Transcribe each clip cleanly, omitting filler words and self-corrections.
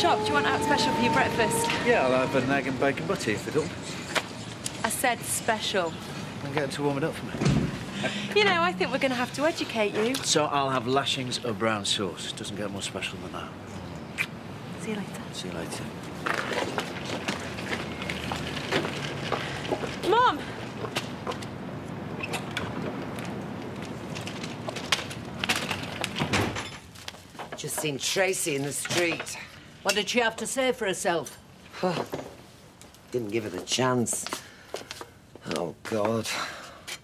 shop. Do you want out special for your breakfast? Yeah, I'll have an egg and bacon butty if they don't. I said special. I'm getting to warm it up for me. You know, I think we're going to have to educate you. So I'll have lashings of brown sauce. Doesn't get more special than that. See you later. See you later. Mum! Just seen Tracy in the street. What did she have to say for herself? Didn't give her the chance. Oh, God.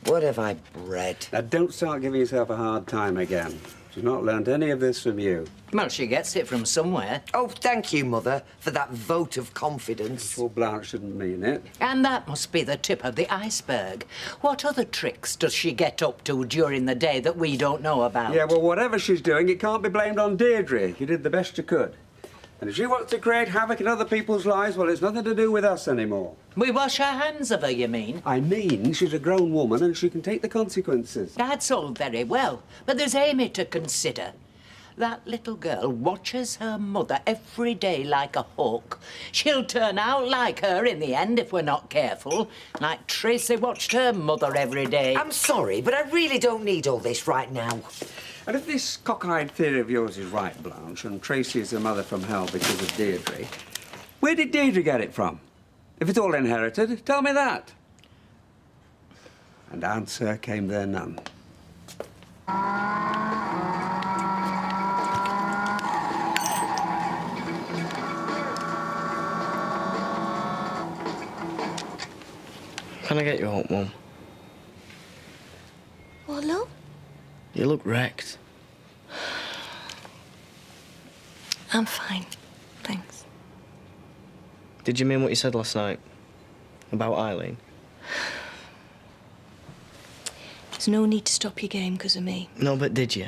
What have I bred? Now, don't start giving yourself a hard time again. She's not learned any of this from you. Well, she gets it from somewhere. Oh, thank you, Mother, for that vote of confidence. Well, Blanche shouldn't mean it. And that must be the tip of the iceberg. What other tricks does she get up to during the day that we don't know about? Yeah, well, whatever she's doing, it can't be blamed on Deirdre. You did the best you could. And if she wants to create havoc in other people's lives, well, it's nothing to do with us anymore. We wash our hands of her, you mean? I mean, she's a grown woman and she can take the consequences. That's all very well, but there's Amy to consider. That little girl watches her mother every day like a hawk. She'll turn out like her in the end if we're not careful, like Tracy watched her mother every day. I'm sorry, but I really don't need all this right now. And if this cockeyed theory of yours is right, Blanche, and Tracy is a mother from hell because of Deirdre, where did Deirdre get it from? If it's all inherited, tell me that. And answer came there none. Can I get you home, Mum? What, love? You look wrecked. I'm fine, thanks. Did you mean what you said last night? About Eileen? There's no need to stop your game because of me. No, but did you?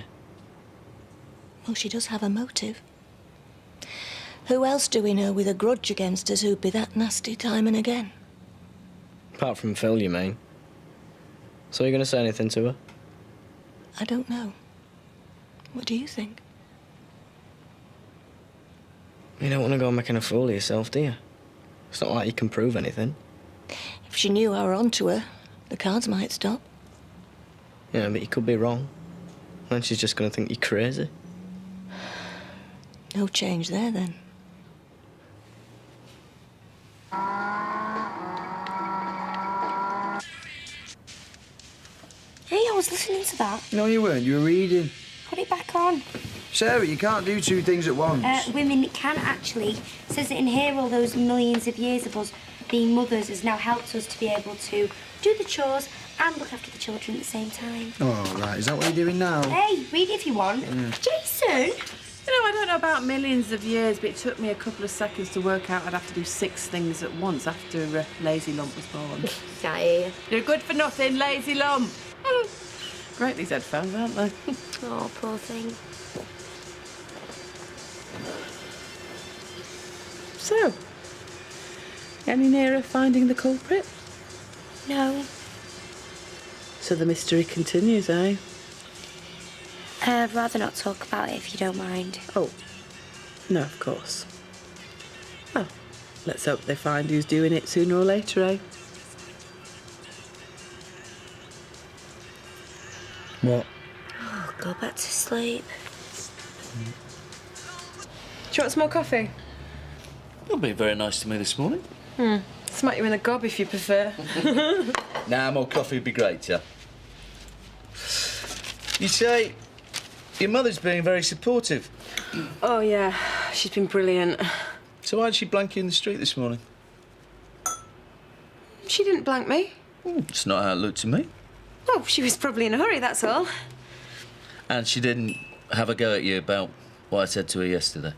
Well, she does have a motive. Who else do we know with a grudge against us who'd be that nasty time and again? Apart from Phil, you mean? So you're going to say anything to her? I don't know. What do you think? You don't want to go making a fool of yourself, do you? It's not like you can prove anything. If she knew I were onto her, the cards might stop. Yeah, but you could be wrong. Then she's just going to think you're crazy. No change there, then. Hey, I was listening to that. No, you weren't. You were reading. Put it back on. Sarah, you can't do two things at once. Women can actually. It says that in here, all those millions of years of us being mothers has now helped us to be able to do the chores and look after the children at the same time. Oh, right. Is that what you're doing now? Hey, read it if you want. Jason! You know, I don't know about millions of years, but it took me a couple of seconds to work out I'd have to do 6 things at once after Lazy Lump was born. Aye. You're good for nothing, Lazy Lump. Great, these headphones, aren't they? Oh, poor thing. So, any nearer finding the culprit? No. So the mystery continues, eh? I'd rather not talk about it if you don't mind. Oh, no, of course. Well, let's hope they find who's doing it sooner or later, eh? What? Oh, go back to sleep. Do you want some more coffee? You'll be very nice to me this morning. Smack you in the gob if you prefer. Nah, more coffee would be great, yeah. You say your mother's being very supportive. Oh, yeah. She's been brilliant. So why'd she blank you in the street this morning? She didn't blank me. It's not how it looked to me. Oh, she was probably in a hurry, that's all. And she didn't have a go at you about what I said to her yesterday.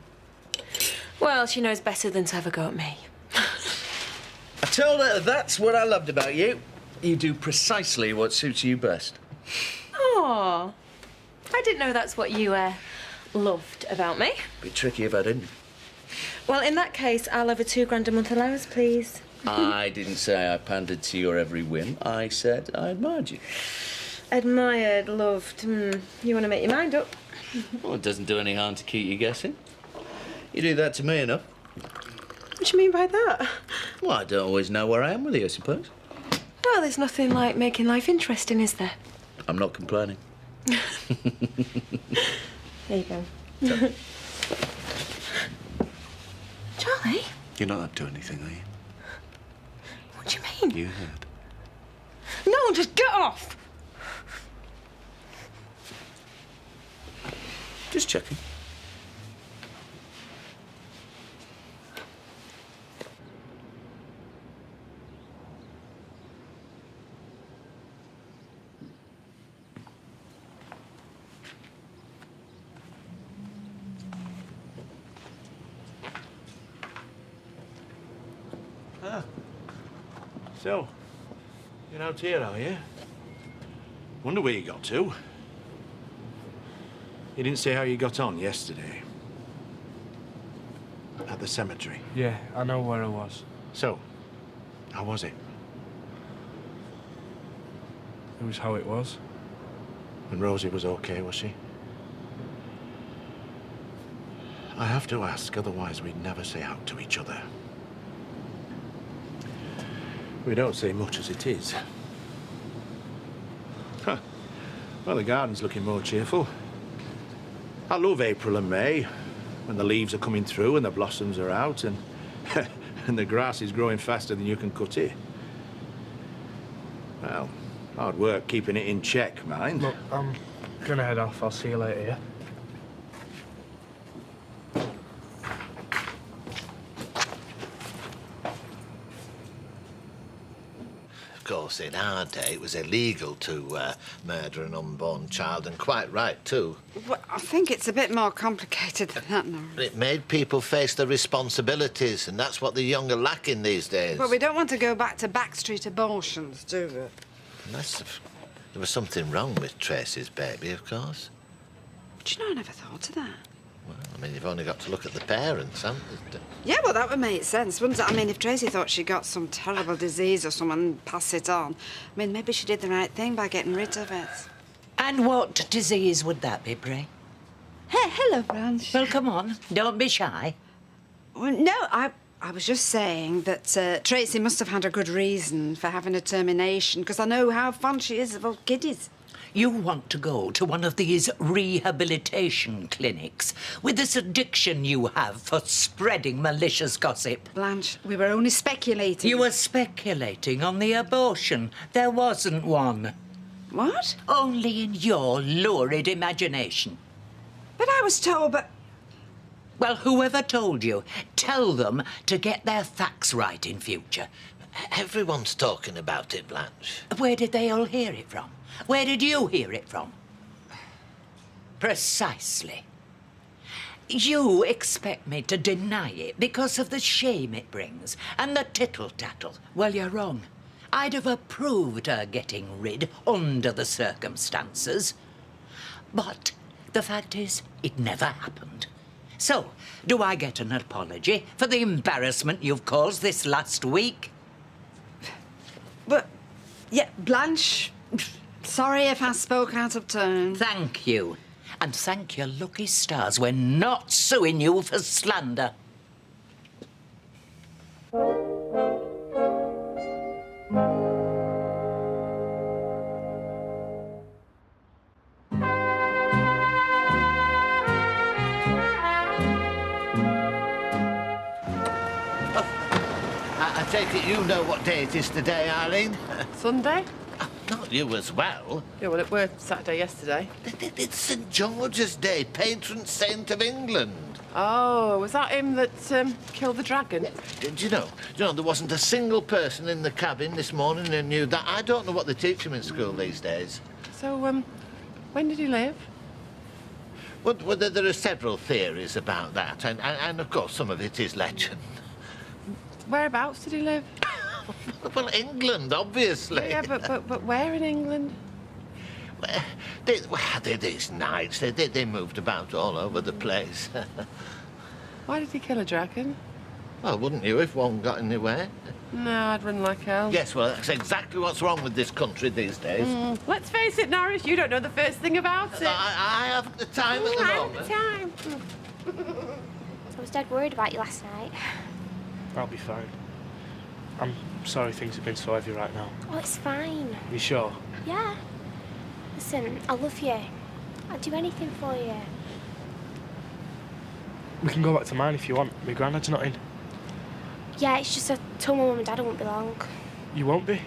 Well, she knows better than to have a go at me. I told her that's what I loved about you. You do precisely what suits you best. Oh, I didn't know that's what you loved about me. Be tricky if I didn't. Well, in that case, I'll have a £2 a month allowance, please. I didn't say I pandered to your every whim. I said I admired you. Admired, loved. You want to make your mind up? Well, it doesn't do any harm to keep you guessing. You do that to me enough. What do you mean by that? Well, I don't always know where I am with you, I suppose. Well, there's nothing like making life interesting, is there? I'm not complaining. There you go. Charlie? You're not up to anything, are you? What do you mean? You heard. No, just get off! Just checking. So, you're out here, are you? Wonder where you got to. You didn't say how you got on yesterday. At the cemetery. Yeah, I know where I was. So, how was it? It was how it was. And Rosie was okay, was she? I have to ask, otherwise we'd never say out to each other. We don't say much as it is. Huh. Well, the garden's looking more cheerful. I love April and May, when the leaves are coming through and the blossoms are out and, and the grass is growing faster than you can cut it. Well, hard work keeping it in check, mind. Look, I'm gonna head off. I'll see you later, yeah? Of course, in our day, it was illegal to murder an unborn child, and quite right, too. Well, I think it's a bit more complicated than that, Norris. It made people face their responsibilities, and that's what the young are lacking these days. Well, we don't want to go back to backstreet abortions, do we? Unless there was something wrong with Tracy's baby, of course. Do you know, I never thought of that. Well, I mean, you've only got to look at the parents, haven't you? Yeah, well, that would make sense, wouldn't it? I mean, if Tracy thought she got some terrible disease or someone and pass it on, I mean, maybe she did the right thing by getting rid of it. And what disease would that be, Bray? Hey, hello, Blanche. Well, come on, don't be shy. Well, no, I was just saying that Tracy must have had a good reason for having a termination, because I know how fond she is of old kiddies. You want to go to one of these rehabilitation clinics with this addiction you have for spreading malicious gossip. Blanche, we were only speculating. You were speculating on the abortion. There wasn't one. What? Only in your lurid imagination. But I was told, but... Well, whoever told you, tell them to get their facts right in future. Everyone's talking about it, Blanche. Where did they all hear it from? Where did you hear it from? Precisely. You expect me to deny it because of the shame it brings and the tittle-tattle. Well, you're wrong. I'd have approved her getting rid under the circumstances. But the fact is, it never happened. So, do I get an apology for the embarrassment you've caused this last week? But, yeah, Blanche... Sorry if I spoke out of turn. Thank you. And thank your lucky stars we're not suing you for slander. I take it you know what day it is today, Eileen? Sunday? Not you as well. Yeah, well, it was Saturday yesterday. It's St George's Day, patron saint of England. Oh, was that him that killed the dragon? Do you know, there wasn't a single person in the cabin this morning who knew that. I don't know what they teach him in school these days. So, when did he live? Well, there are several theories about that, and of course some of it is legend. Whereabouts did he live? Well, England, obviously. Yeah, but where in England? Well, these knights, they moved about all over the place. Why did he kill a dragon? Well, wouldn't you if one got in the way? No, I'd run like hell. Yes, well, that's exactly what's wrong with this country these days. Let's face it, Norris, you don't know the first thing about it. I haven't the time at the moment. I haven't the time. was dead worried about you last night. I'll be fine. I'm sorry things have been so heavy right now. Oh, it's fine. You sure? Yeah. Listen, I love you. I'd do anything for you. We can go back to mine if you want. My granddad's not in. Yeah, it's just I told my mum and dad I won't be long. You won't be?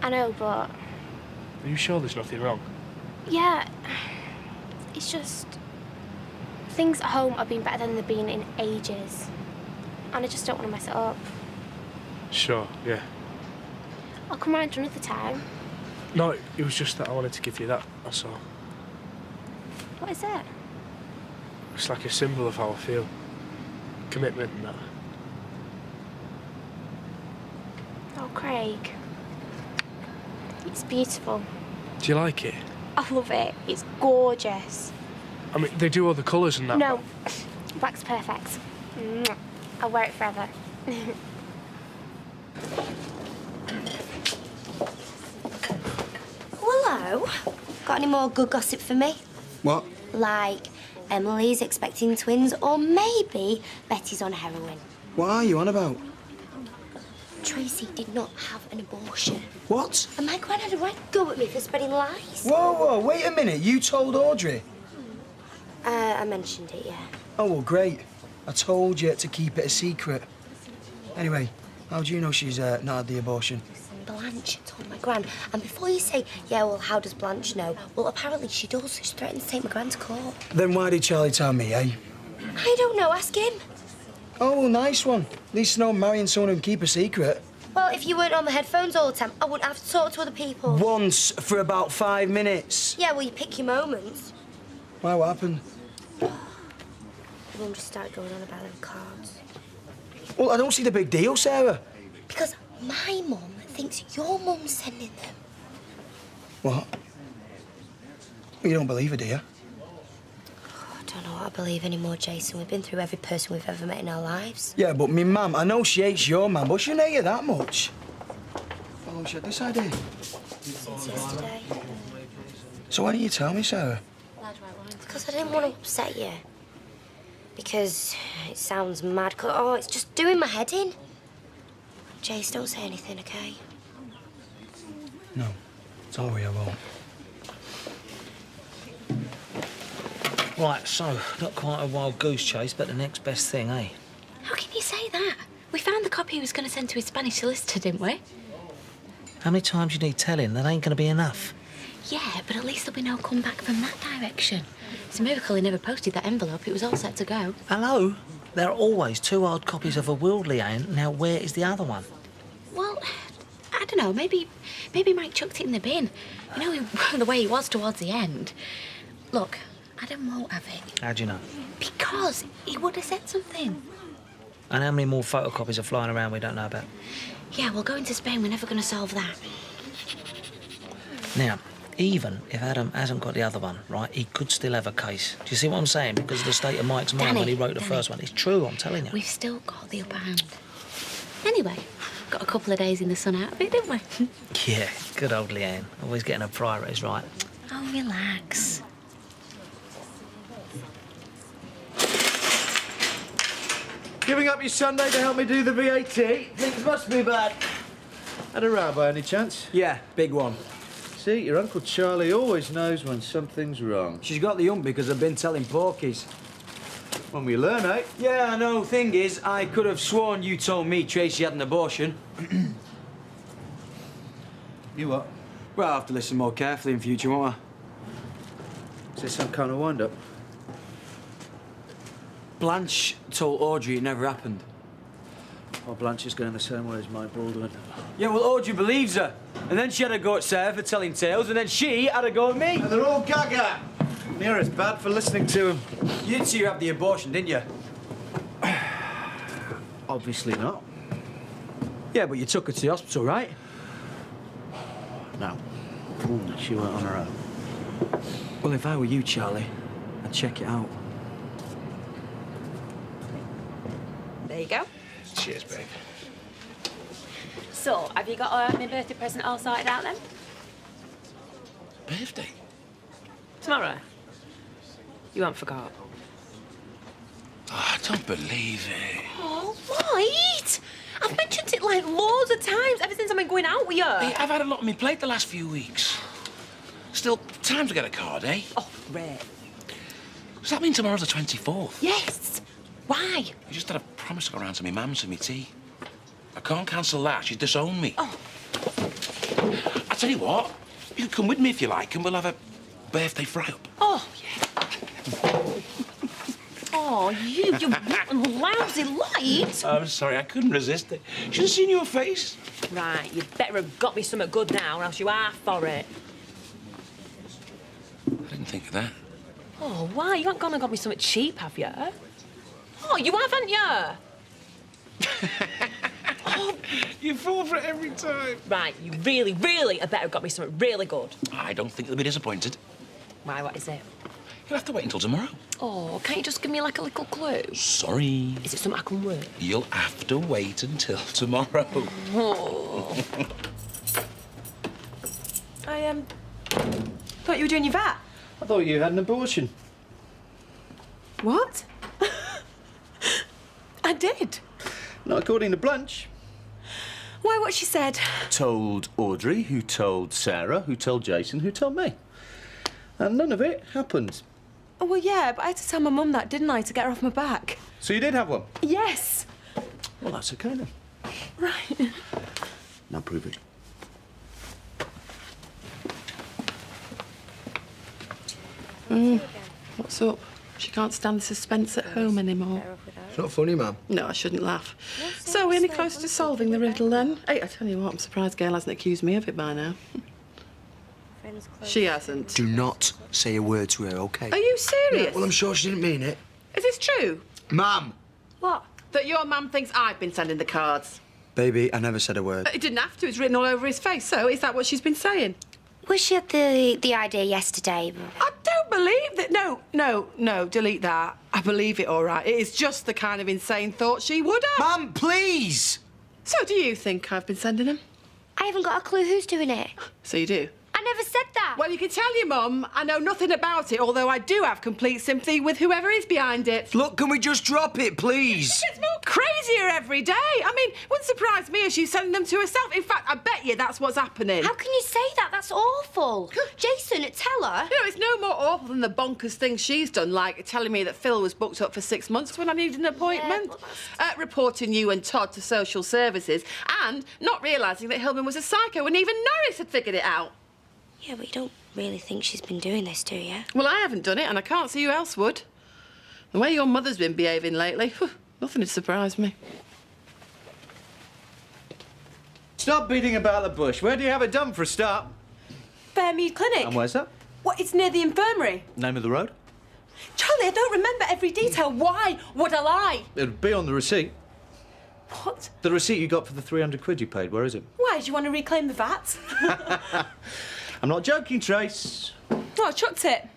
I know, but... Are you sure there's nothing wrong? Yeah. It's just... Things at home have been better than they've been in ages. And I just don't want to mess it up. Sure, yeah. I'll come round another time. No, it was just that I wanted to give you that, that's all. What is it? It's like a symbol of how I feel. Commitment and that. Oh, Craig. It's beautiful. Do you like it? I love it. It's gorgeous. I mean, they do all the colours and that. No. Black's perfect. Mwah. I'll wear it forever. Hello. Got any more good gossip for me? What? Like Emily's expecting twins, or maybe Betty's on heroin. What are you on about? Tracy did not have an abortion. What? And my gran had a right go at me for spreading lies. Whoa, whoa, wait a minute. You told Audrey? I mentioned it, yeah. Oh, well, great. I told you to keep it a secret. Anyway, how do you know she's not had the abortion? Blanche told my gran. And before you say, yeah, well, how does Blanche know? Well, apparently she does. She's threatened to take my gran to court. Then why did Charlie tell me, eh? I don't know. Ask him. Oh, well, nice one. At least no marrying someone who can keep a secret. Well, if you weren't on the headphones all the time, I wouldn't have to talk to other people. Once for about 5 minutes. Yeah, well, you pick your moments. Why, what happened? Mum just started going on about them cards. Well, I don't see the big deal, Sarah. Because my mum thinks your mum's sending them. What? Well, you don't believe her, do you? Oh, I don't know what I believe anymore, Jason. We've been through every person we've ever met in our lives. Yeah, but me mum, I know she hates your man, but she shouldn't hate you that much. How long she had this idea? Since yesterday. So why didn't you tell me, Sarah? Because I didn't want to upset you. Because it sounds mad. Oh, it's just doing my head in. Jace, don't say anything, OK? No, don't worry, I won't. Right, so, not quite a wild goose chase, but the next best thing, eh? How can you say that? We found the copy he was going to send to his Spanish solicitor, didn't we? How many times you need telling? That ain't going to be enough. Yeah, but at least there'll be no comeback from that direction. It's a miracle he never posted that envelope. It was all set to go. Hello? There are always 2 hard copies of a will, Leanne. Now, where is the other one? Well, I don't know. Maybe Mike chucked it in the bin. You know, the way he was towards the end. Look, Adam won't have it. How do you know? Because he would have said something. And how many more photocopies are flying around we don't know about? Yeah, well, going to Spain, we're never going to solve that. Now, even if Adam hasn't got the other one, right, he could still have a case. Do you see what I'm saying? Because of the state of Mike's mind when he wrote the first one. It's true, I'm telling you. We've still got the upper hand. Anyway, got a couple of days in the sun out of it, didn't we? Yeah, good old Leanne. Always getting her priorities right. Oh, relax. Giving up your Sunday to help me do the VAT? Things must be bad. Had a row by any chance? Yeah, big one. See, your Uncle Charlie always knows when something's wrong. She's got the ump because I've been telling porkies. When we learn, eh? Yeah, I know. Thing is, I could have sworn you told me Tracy had an abortion. You what? Well, I'll have to listen more carefully in future, won't I? Is this some kind of wind-up? Blanche told Audrey it never happened. Well, Blanche is going the same way as Mike Baldwin. Yeah, well, Audrey believes her. And then she had a go at Sarah for telling tales, and then she had a go at me. And they're all gaga. And you're as bad for listening to him. You did see her have the abortion, didn't you? Obviously not. Yeah, but you took her to the hospital, right? No. She went on her own. Well, if I were you, Charlie, I'd check it out. There you go. Cheers, babe. So, have you got my birthday present all sorted out then? Birthday? Tomorrow? You haven't forgot? Oh, don't believe it. Oh, Lloyd! I've mentioned it like loads of times ever since I've been going out with you. Hey, I've had a lot on my plate the last few weeks. Still, time to get a card, eh? Oh, great. Does that mean tomorrow's the 24th? Yes. Why? I just had a promise to go round to my mum's for my tea. I can't cancel that. She's disowned me. Oh. I tell you what, you can come with me if you like, and we'll have a birthday fry-up. Oh, yeah. Oh, you rotten, lousy Lloyd. I'm sorry, I couldn't resist it. Should have seen your face. Right, you'd better have got me something good now, or else you are for it. I didn't think of that. Oh, why? You haven't gone and got me something cheap, have you? Oh, you haven't you? Oh. You fall for it every time. Right, you really, really had better have got me something really good. I don't think they'll be disappointed. Why, what is it? You'll have to wait until tomorrow. Oh, can't you just give me, like, a little clue? Sorry. Is it something I can work? You'll have to wait until tomorrow. Oh. I, thought you were doing your VAT. I thought you had an abortion. What? I did. Not according to Blanche. Why, what she said? Told Audrey, who told Sarah, who told Jason, who told me. And none of it happened. Oh, well, yeah, but I had to tell my mum that, didn't I, to get her off my back? So you did have one? Yes. Well, that's okay then. Right. Now prove it. What's up? She can't stand the suspense at home anymore. It's not funny, Mum. No, I shouldn't laugh. So, we're any close to solving the riddle then? Hey, I tell you what, I'm surprised Gail hasn't accused me of it by now. She hasn't. Do not say a word to her, OK? Are you serious? Yeah, well, I'm sure she didn't mean it. Is this true? Mum! What? That your mum thinks I've been sending the cards? Baby, I never said a word. It didn't have to. It's written all over his face. So, is that what she's been saying? Was she at the idea yesterday? I don't believe that. No, delete that. I believe it, all right. It is just the kind of insane thought she would have. Mum, please! So, do you think I've been sending them? I haven't got a clue who's doing it. So you do? I never said that. Well, you can tell your mum I know nothing about it, although I do have complete sympathy with whoever is behind it. Look, can we just drop it, please? She gets more crazier every day. I mean, wouldn't surprise me if she's sending them to herself. In fact, I bet you that's what's happening. How can you say that? That's awful. Jason, tell her. You know, it's no more awful than the bonkers thing she's done, like telling me that Phil was booked up for 6 months when I needed an appointment, reporting you and Todd to social services, and not realising that Hillman was a psycho and even Norris had figured it out. Yeah, but you don't really think she's been doing this, do you? Well, I haven't done it, and I can't see who else would. The way your mother's been behaving lately, nothing has surprised me. Stop beating about the bush. Where do you have it done for a start? Fairmead Clinic. And where's that? What, it's near the infirmary? Name of the road? Charlie, I don't remember every detail. Why would I lie? It'll be on the receipt. What? The receipt you got for the 300 quid you paid, where is it? Why, do you want to reclaim the VAT? I'm not joking, Trace. Oh, I chucked it.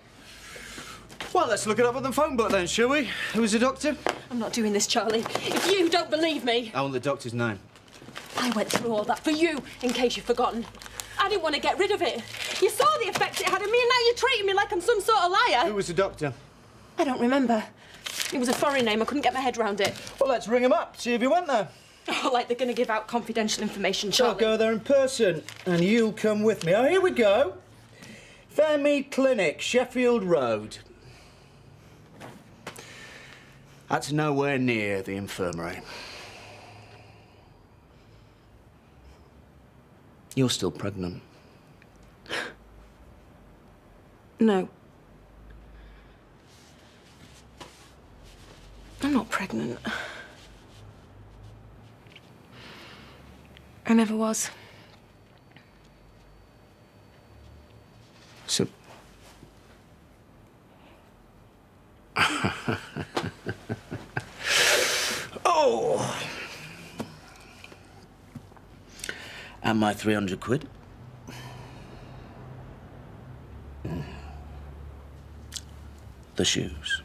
Well, let's look it up on the phone book then, shall we? Who was the doctor? I'm not doing this, Charlie. If you don't believe me... I want the doctor's name. I went through all that for you, in case you've forgotten. I didn't want to get rid of it. You saw the effect it had on me, and now you're treating me like I'm some sort of liar. Who was the doctor? I don't remember. It was a foreign name. I couldn't get my head round it. Well, let's ring him up, see if he went there. Oh, like they're going to give out confidential information, Charlie. I'll go there in person, and you'll come with me. Oh, here we go. Fairmead Clinic, Sheffield Road. That's nowhere near the infirmary. You're still pregnant. No. I'm not pregnant. I never was. So... Oh! And my 300 quid? The shoes.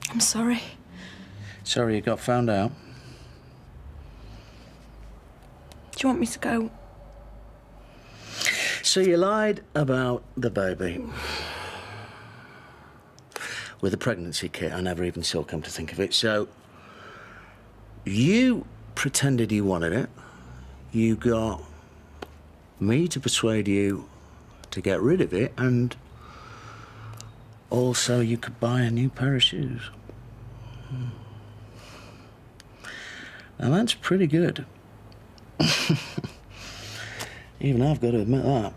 I'm sorry. Sorry you got found out. Do you want me to go? So you lied about the baby. with a pregnancy kit. I never even saw, come to think of it. So, you pretended you wanted it. You got me to persuade you to get rid of it, and also you could buy a new pair of shoes. Now, that's pretty good. Even I've got to admit that.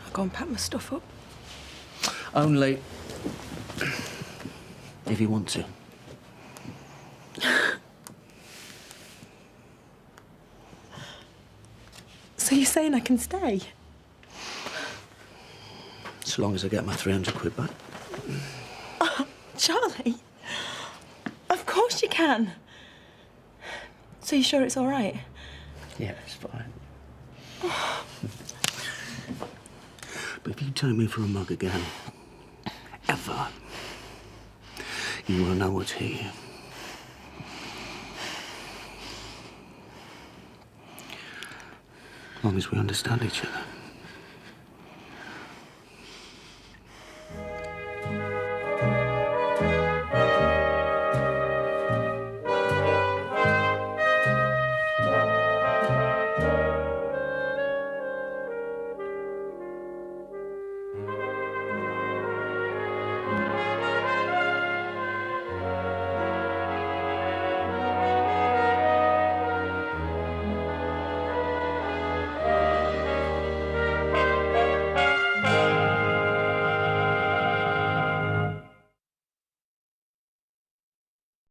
I'll go and pack my stuff up. Only if you want to. So you're saying I can stay? As long as I get my 300 quid back. Oh, Charlie, of course you can. So you sure it's all right? Yeah, it's fine. But if you take me for a mug again, ever, you will know what's here. As long as we understand each other.